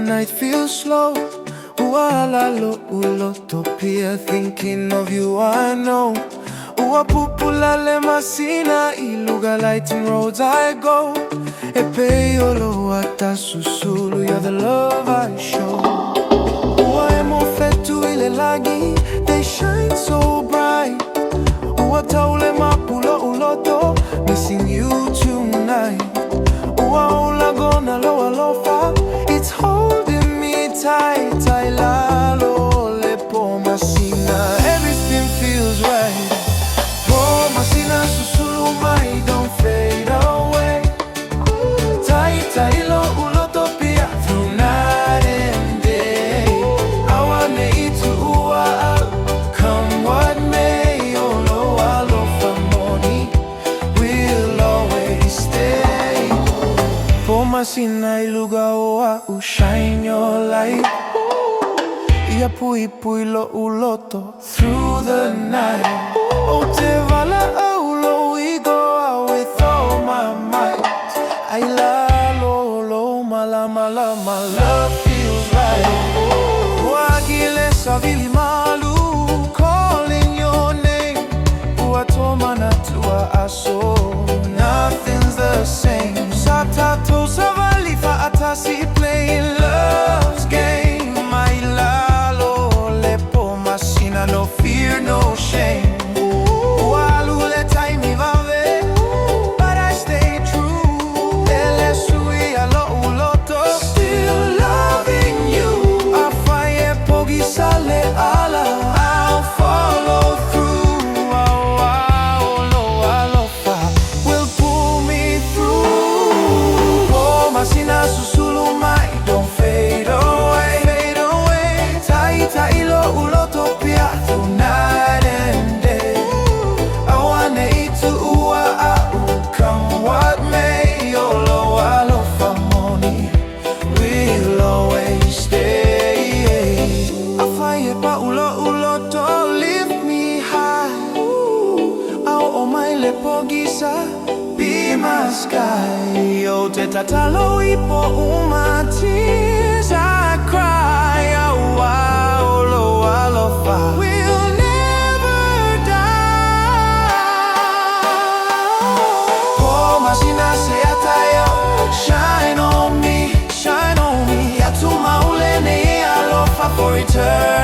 night feels slow. Ualalo ulotopia, thinking of you I know. Uapupulale Masina, iluga lighting roads I go. Epeyolo atasusulu, you're the love I show. Uaemo fetu ile lagi, they shine so bright. Uataule mapulo uloto, missing you tonight. Uaula gona loa lofa, it's holding me tight. I lalo lepo Masina, everything feels right. Po Masina susulu mai, don't fade away. Taita ilo ulotopia, through night and day. Awane itu ua, come what may. Olo alofa moni, we'll always stay. Po Masina iluga oa, shine your light. Ia pui pui lo uloto, through the night. O te vala aulo, we go out with all my might. Ai la lo lo malama la my love feels right. Uagile savili malu, calling your name. Uatoma na tua aso, nothing's the same. Satato savalifa atasi, playing love's game. Ai la lo lepo Masina, no fear, no shame. I'll follow through. Will pull me through. Oh, Masina susulu mai, don't fade away. Fade away. Taita ilo ulotopia, through night and day. Awane itu ua au, come what may. Olo alofa moni, we'll always stay. Lift me high. Au o mai lepo gisa, be my sky. O te tatalo ipo uma, tears I cry. Au au lo alofa, we'll never die. Po Masina se atayo, shine on me, shine on me. Atu maule ne alofa for eternity.